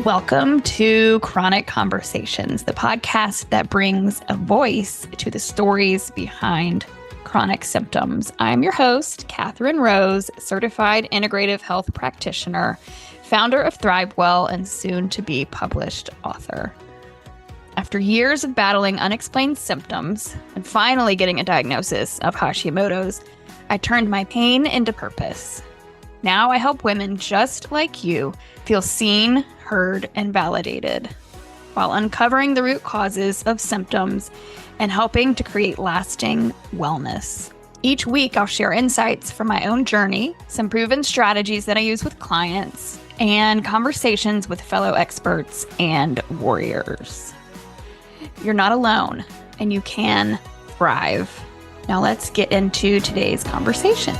Welcome to Chronic Conversations, the podcast that brings a voice to the stories behind chronic symptoms. I'm your host, Katherine Rose, certified integrative health practitioner, founder of ThriveWell, and soon to be published author. After years of battling unexplained symptoms and finally getting a diagnosis of Hashimoto's, I turned my pain into purpose. Now I help women just like you feel seen, heard, and validated while uncovering the root causes of symptoms and helping to create lasting wellness. Each week, I'll share insights from my own journey, some proven strategies that I use with clients, and conversations with fellow experts and warriors. You're not alone, and you can thrive. Now let's get into today's conversation.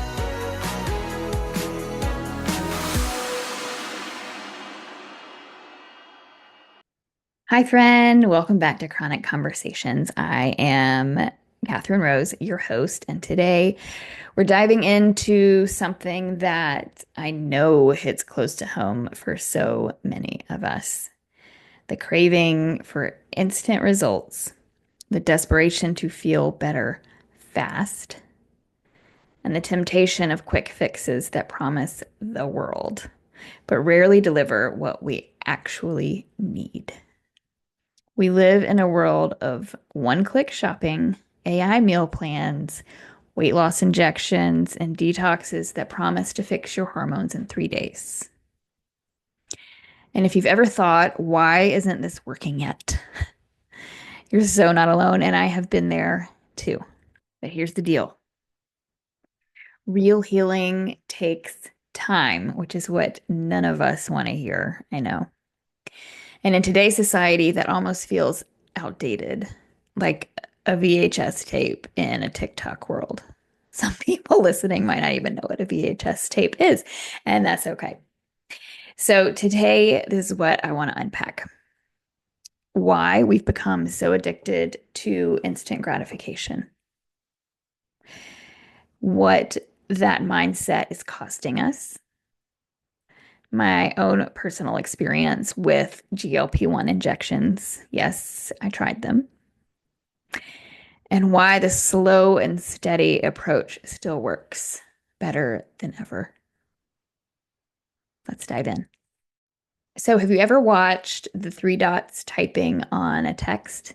Hi, friend. Welcome back to Chronic Conversations. I am Katherine Rose, your host, and today we're diving into something that I know hits close to home for so many of us. The craving for instant results, the desperation to feel better fast, and the temptation of quick fixes that promise the world, but rarely deliver what we actually need. We live in a world of one-click shopping, AI meal plans, weight loss injections, and detoxes that promise to fix your hormones in 3 days. And if you've ever thought, why isn't this working yet? You're so not alone, and I have been there too. But here's the deal. Real healing takes time, which is what none of us want to hear, I know. And in today's society, that almost feels outdated, like a VHS tape in a TikTok world. Some people listening might not even know what a VHS tape is, and that's okay. So today, this is what I want to unpack. Why we've become so addicted to instant gratification. What that mindset is costing us. My own personal experience with GLP-1 injections. Yes, I tried them. And why the slow and steady approach still works better than ever. Let's dive in. So, have you ever watched the three dots typing on a text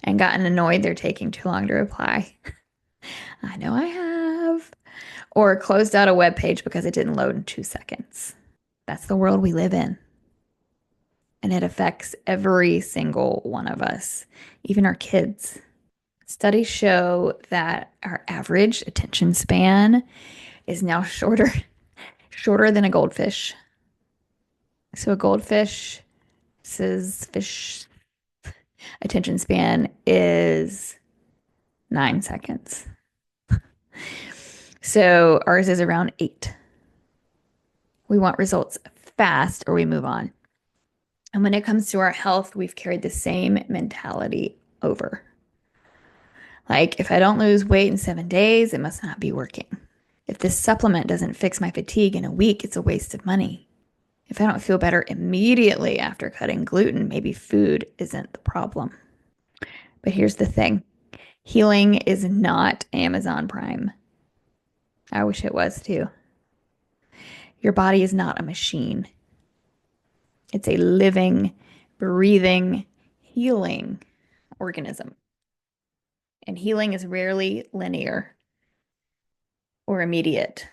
and gotten annoyed they're taking too long to reply? I know I have. Or closed out a web page because it didn't load in 2 seconds. That's the world we live in. And it affects every single one of us, even our kids. Studies show that our average attention span is now shorter than a goldfish. So a goldfish's fish attention span is 9 seconds. So ours is around 8. We want results fast or we move on. And when it comes to our health, we've carried the same mentality over. Like, if I don't lose weight in 7 days, it must not be working. If this supplement doesn't fix my fatigue in a week, it's a waste of money. If I don't feel better immediately after cutting gluten, maybe food isn't the problem. But here's the thing. Healing is not Amazon Prime. I wish it was too. Your body is not a machine. It's a living, breathing, healing organism. And healing is rarely linear or immediate.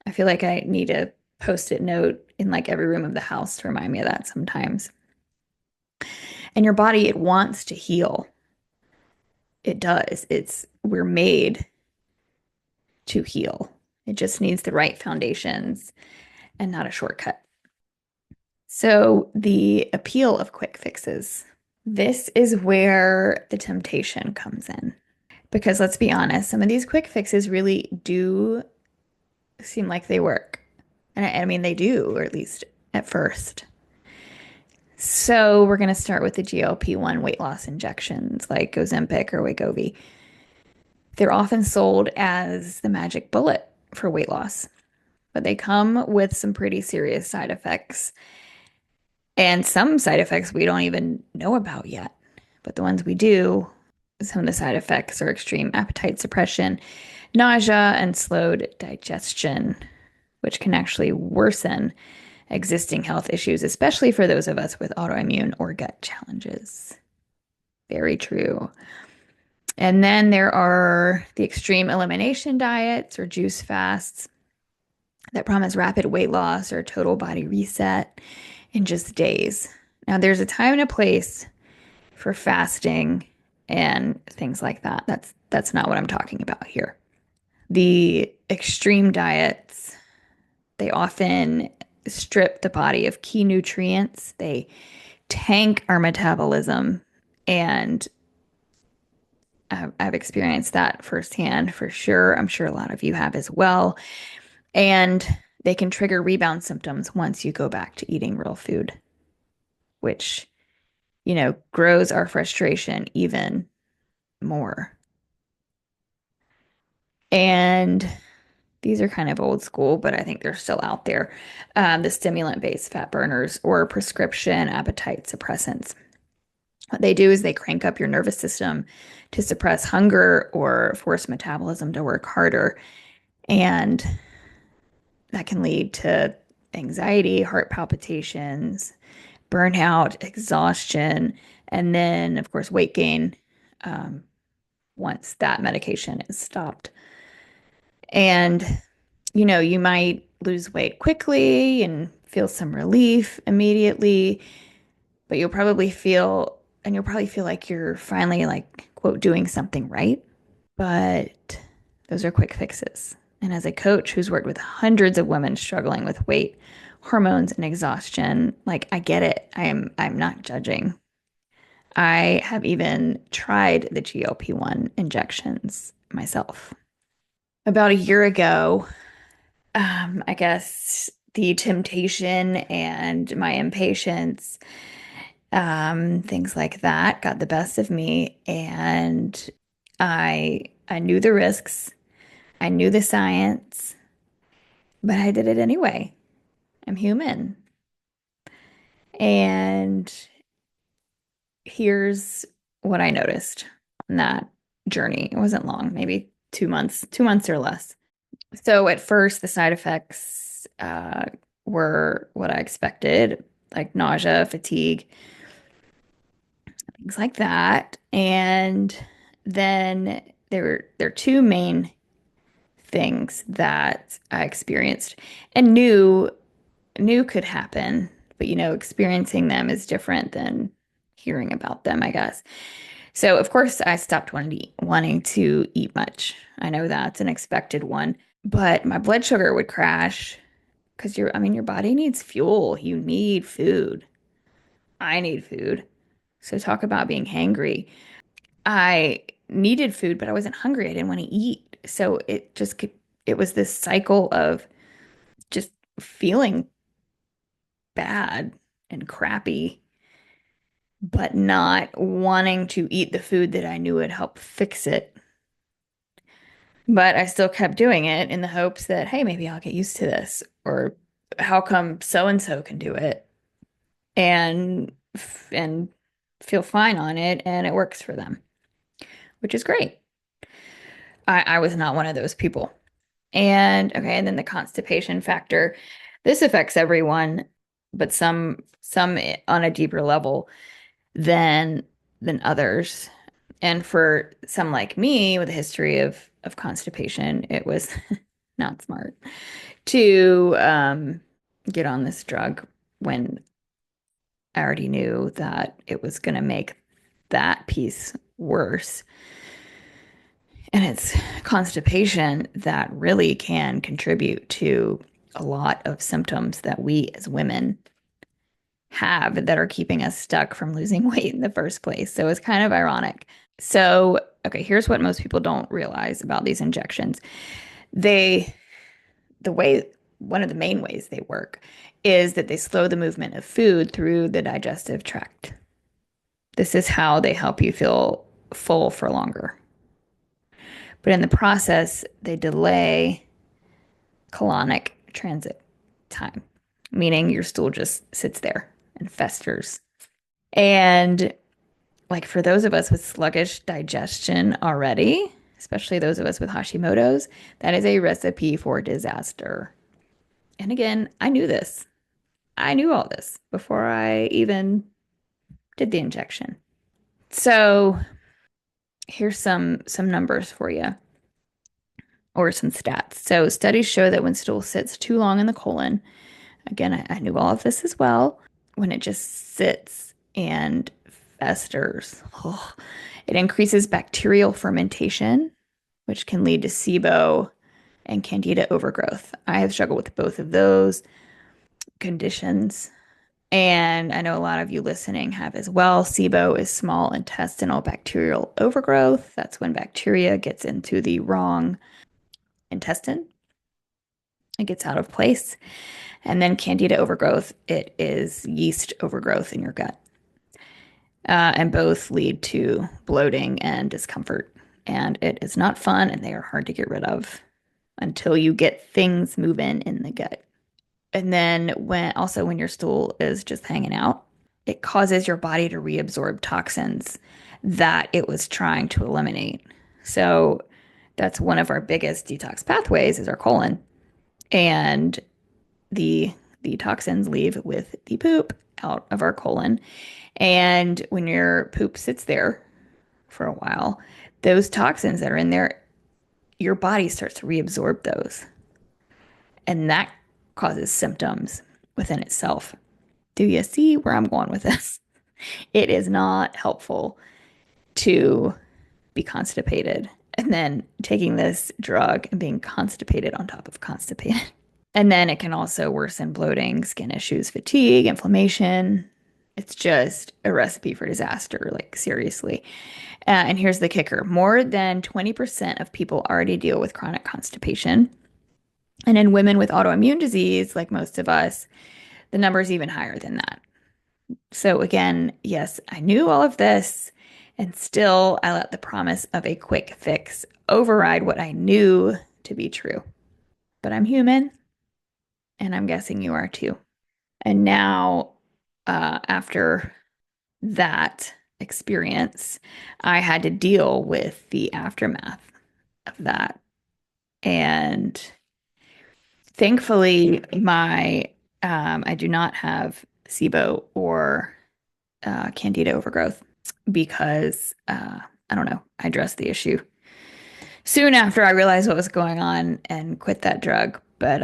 I feel like I need a Post-it note in like every room of the house to remind me of that sometimes. And your body, it wants to heal. It does. We're made to heal. It just needs the right foundations and not a shortcut. So the appeal of quick fixes, this is where the temptation comes in. Because let's be honest, some of these quick fixes really do seem like they work. And I mean, they do, or at least at first. So we're going to start with the GLP-1 weight loss injections like Ozempic or Wegovy. They're often sold as the magic bullet for weight loss, but they come with some pretty serious side effects. And some side effects we don't even know about yet. But the ones we do, some of the side effects are extreme appetite suppression, nausea, and slowed digestion, which can actually worsen existing health issues, especially for those of us with autoimmune or gut challenges. Very true. And then there are the extreme elimination diets or juice fasts that promise rapid weight loss or total body reset in just days. Now, there's a time and a place for fasting and things like that. That's not what I'm talking about here. The extreme diets, they often strip the body of key nutrients. They tank our metabolism, and I've experienced that firsthand for sure. I'm sure a lot of you have as well. And they can trigger rebound symptoms once you go back to eating real food, which, grows our frustration even more. And these are kind of old school, but I think they're still out there. The stimulant-based fat burners or prescription appetite suppressants. What they do is they crank up your nervous system to suppress hunger or force metabolism to work harder. And that can lead to anxiety, heart palpitations, burnout, exhaustion, and then, of course, weight gain um, once that medication is stopped. And, you might lose weight quickly and feel some relief immediately, but you'll probably feel like you're finally, like, quote, doing something right. But those are quick fixes. And as a coach who's worked with hundreds of women struggling with weight, hormones, and exhaustion, like, I get it. I'm not judging. I have even tried the GLP-1 injections myself. About a year ago, I guess the temptation and my impatience, things like that got the best of me. And I knew the risks, I knew the science, but I did it anyway. I'm human. And here's what I noticed on that journey. It wasn't long, maybe 2 months, 2 months or less. So at first, the side effects were what I expected, like nausea, fatigue, things like that. And then there are two main things that I experienced and knew could happen, but experiencing them is different than hearing about them, I guess. So of course I stopped wanting to eat much. I know that's an expected one, but my blood sugar would crash because your body needs fuel. You need food. I need food. So talk about being hangry. I needed food, but I wasn't hungry. I didn't want to eat. So it was this cycle of just feeling bad and crappy, but not wanting to eat the food that I knew would help fix it. But I still kept doing it in the hopes that, hey, maybe I'll get used to this, or how come so and so can do it and feel fine on it and it works for them, which is great. I was not one of those people. And okay, and then the constipation factor. This affects everyone, but some on a deeper level than others. And for some like me with a history of constipation, it was not smart to get on this drug when I already knew that it was going to make that piece worse. And it's constipation that really can contribute to a lot of symptoms that we as women have that are keeping us stuck from losing weight in the first place. So it's kind of ironic. So, okay, here's what most people don't realize about these injections. They, the way, one of the main ways they work is that they slow the movement of food through the digestive tract. This is how they help you feel full for longer. But in the process, they delay colonic transit time, meaning your stool just sits there and festers. And like for those of us with sluggish digestion already, especially those of us with Hashimoto's, that is a recipe for disaster. And again, I knew this. I knew all this before I even did the injection. So here's some numbers for you or some stats. So studies show that when stool sits too long in the colon, again, I knew all of this as well, when it just sits and festers, it increases bacterial fermentation, which can lead to SIBO and candida overgrowth. I have struggled with both of those conditions. And I know a lot of you listening have as well. SIBO is small intestinal bacterial overgrowth. That's when bacteria gets into the wrong intestine. It gets out of place. And then candida overgrowth, it is yeast overgrowth in your gut. And both lead to bloating and discomfort. And it is not fun, and they are hard to get rid of until you get things moving in the gut. And then when your stool is just hanging out, it causes your body to reabsorb toxins that it was trying to eliminate. So that's one of our biggest detox pathways is our colon. And the the toxins leave with the poop out of our colon. And when your poop sits there for a while, those toxins that are in there, your body starts to reabsorb those. And that causes symptoms within itself. Do you see where I'm going with this? It is not helpful to be constipated and then taking this drug and being constipated on top of constipated. And then it can also worsen bloating, skin issues, fatigue, inflammation. It's just a recipe for disaster, like seriously. And here's the kicker. More than 20% of people already deal with chronic constipation. And in women with autoimmune disease, like most of us, the number is even higher than that. So again, yes, I knew all of this, and still I let the promise of a quick fix override what I knew to be true. But I'm human, and I'm guessing you are too. And now, after that experience, I had to deal with the aftermath of that. And thankfully, I do not have SIBO or candida overgrowth because I don't know, I addressed the issue soon after I realized what was going on and quit that drug. But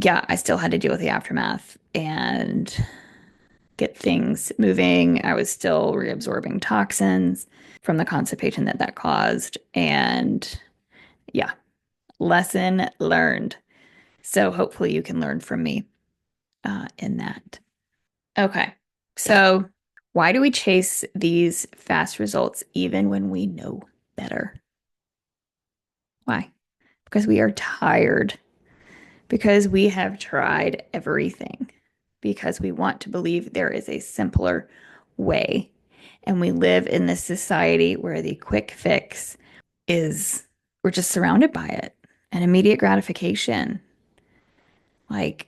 yeah, I still had to deal with the aftermath and get things moving. I was still reabsorbing toxins from the constipation that caused. And yeah, lesson learned. So hopefully you can learn from me in that. Okay. So why do we chase these fast results even when we know better? Why? Because we are tired, because we have tried everything, because we want to believe there is a simpler way. And we live in this society where the quick fix is, we're just surrounded by it and immediate gratification. Like,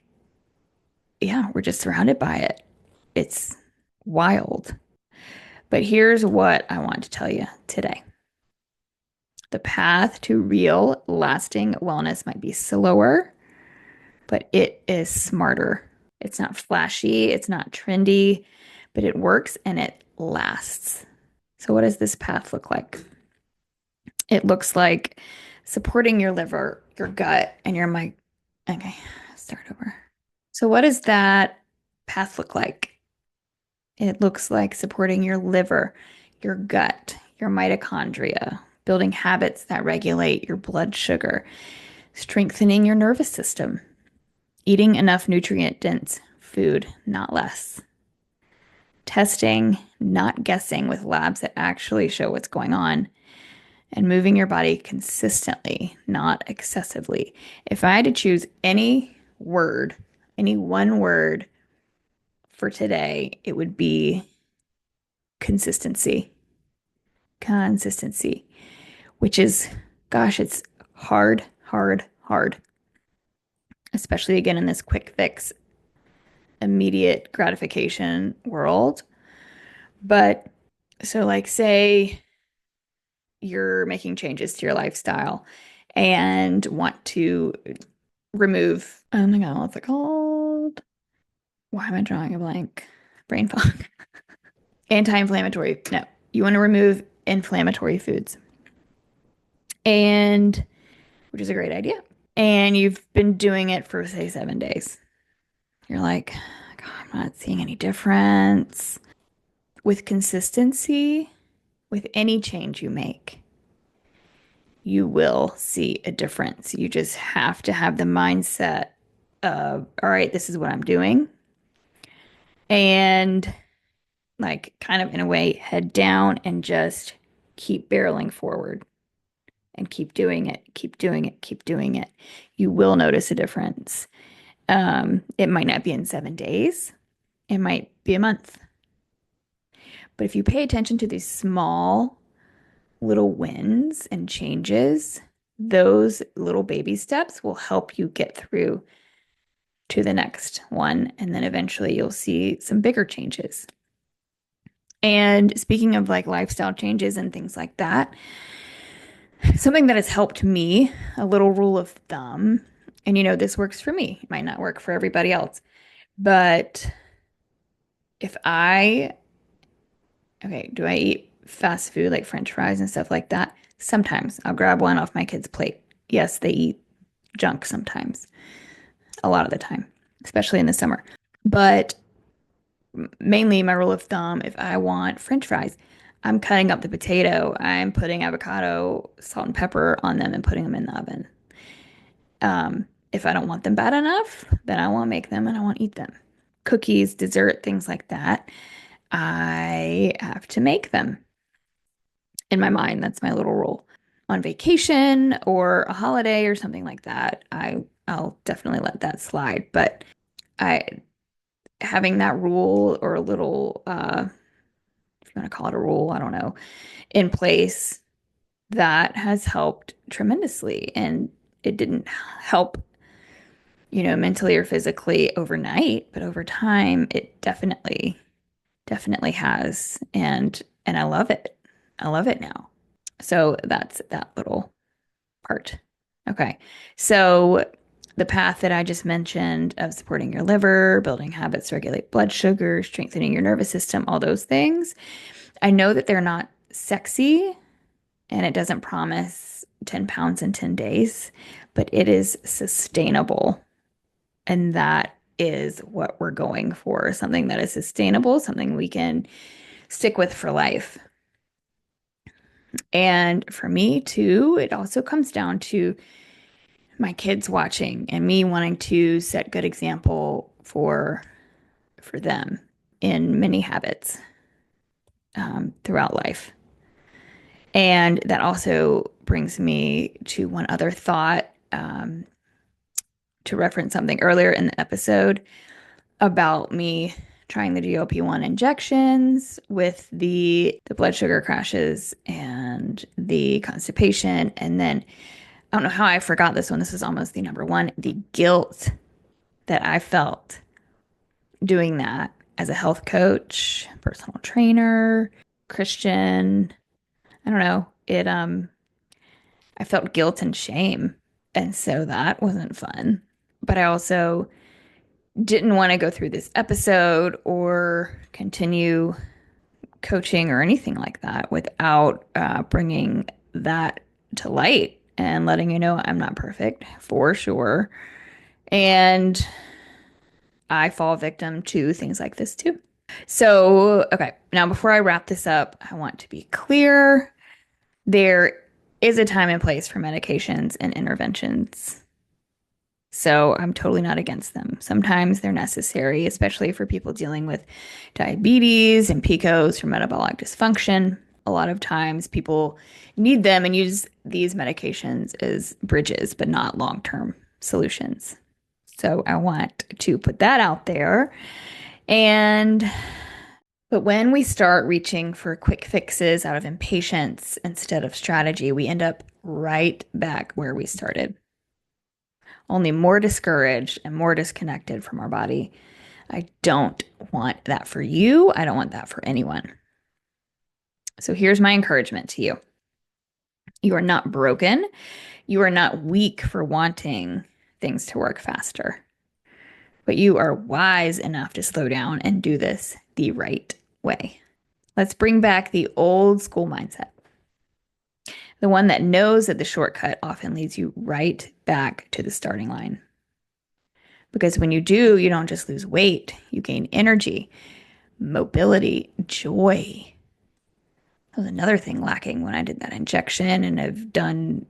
yeah, we're just surrounded by it. It's wild. But here's what I want to tell you today. The path to real, lasting wellness might be slower, but it is smarter. It's not flashy, it's not trendy, but it works and it lasts. So, what does this path look like? It looks like supporting your liver, your gut, and your mic. Okay, start over. So, what does that path look like? It looks like supporting your liver, your gut, your mitochondria, building habits that regulate your blood sugar, strengthening your nervous system, eating enough nutrient-dense food, not less. Testing, not guessing with labs that actually show what's going on, and moving your body consistently, not excessively. If I had to choose any word, any one word for today, it would be consistency. Consistency, which is, gosh, it's hard, especially again in this quick fix immediate gratification world. But so, like, say you're making changes to your lifestyle and want to remove, oh my God, what's it called? Why am I drawing a blank? Brain fog. Anti-inflammatory. No, you want to remove inflammatory foods, and which is a great idea. And you've been doing it for, say, 7 days. You're like, God, I'm not seeing any difference. With consistency, with any change you make, you will see a difference. You just have to have the mindset of, all right, this is what I'm doing. And like kind of in a way, head down and just keep barreling forward and keep doing it, keep doing it, keep doing it. You will notice a difference. It might not be in 7 days, it might be a month. But if you pay attention to these small little wins and changes, those little baby steps will help you get through to the next one. And then eventually you'll see some bigger changes. And speaking of like lifestyle changes and things like that, something that has helped me, a little rule of thumb, and this works for me, it might not work for everybody else, but if I, okay, do I eat fast food like French fries and stuff like that? Sometimes I'll grab one off my kid's plate. Yes, they eat junk sometimes, a lot of the time, especially in the summer. But mainly my rule of thumb, if I want French fries, I'm cutting up the potato, I'm putting avocado, salt and pepper on them and putting them in the oven. If I don't want them bad enough, then I won't make them and I won't eat them. Cookies, dessert, things like that, I have to make them. In my mind, that's my little rule. On vacation or a holiday or something like that, I'll definitely let that slide. But I having that rule or a little if you want to call it a rule, I don't know, in place, that has helped tremendously. And it didn't help, mentally or physically overnight, but over time, it definitely has. And I love it. I love it now. So that's that little part. Okay. So the path that I just mentioned of supporting your liver, building habits to regulate blood sugar, strengthening your nervous system, all those things, I know that they're not sexy and it doesn't promise 10 pounds in 10 days, but it is sustainable. And that is what we're going for, something that is sustainable, something we can stick with for life. And for me too, it also comes down to my kids watching and me wanting to set good example for them in many habits throughout life. And that also brings me to one other thought, to reference something earlier in the episode about me trying the GLP-1 injections with the blood sugar crashes and the constipation. And then I don't know how I forgot this one. This is almost the number one, the guilt that I felt doing that as a health coach, personal trainer, Christian. I don't know. I felt guilt and shame. And so that wasn't fun. But I also didn't want to go through this episode or continue coaching or anything like that without bringing that to light and letting you know I'm not perfect for sure. And I fall victim to things like this too. So, okay, now before I wrap this up, I want to be clear. There is a time and place for medications and interventions. So I'm totally not against them. Sometimes they're necessary, especially for people dealing with diabetes and PCOS or metabolic dysfunction. A lot of times people need them and use these medications as bridges, but not long-term solutions. So I want to put that out there. But when we start reaching for quick fixes out of impatience instead of strategy, we end up right back where we started, only more discouraged and more disconnected from our body. I don't want that for you. I don't want that for anyone. So here's my encouragement to you. You are not broken. You are not weak for wanting things to work faster, but you are wise enough to slow down and do this the right way. Let's bring back the old school mindset, the one that knows that the shortcut often leads you right back to the starting line. Because when you do, you don't just lose weight, you gain energy, mobility, joy. That was another thing lacking when I did that injection, and I've done,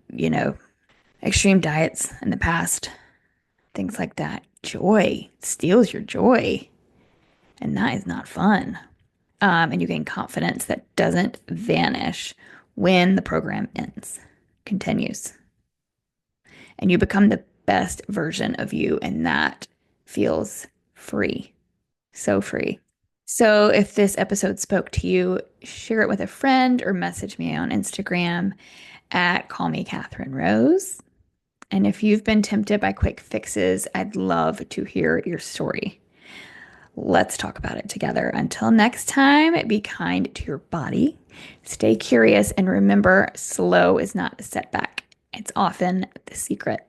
extreme diets in the past, things like that. Joy steals your joy, and that is not fun. And you gain confidence that doesn't vanish when the program ends, continues. And you become the best version of you, and that feels free. So free. So if this episode spoke to you, share it with a friend or message me on Instagram at Call Me Katherine Rose. And if you've been tempted by quick fixes, I'd love to hear your story. Let's talk about it together. Until next time, be kind to your body, stay curious, and remember, slow is not a setback. It's often the secret.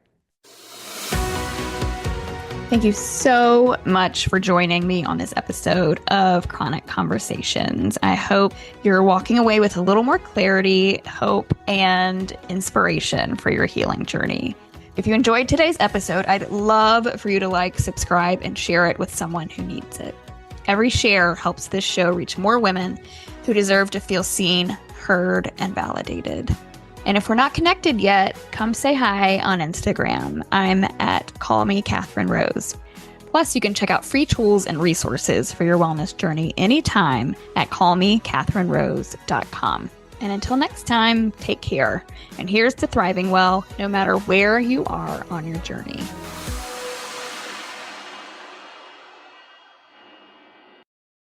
Thank you so much for joining me on this episode of Chronic Conversations. I hope you're walking away with a little more clarity, hope, and inspiration for your healing journey. If you enjoyed today's episode, I'd love for you to like, subscribe, and share it with someone who needs it. Every share helps this show reach more women who deserve to feel seen, heard, and validated. And if we're not connected yet, come say hi on Instagram. I'm at Call Me Katherine Rose. Plus, you can check out free tools and resources for your wellness journey anytime at callmekatherinerose.com. And until next time, take care. And here's to thriving well, no matter where you are on your journey.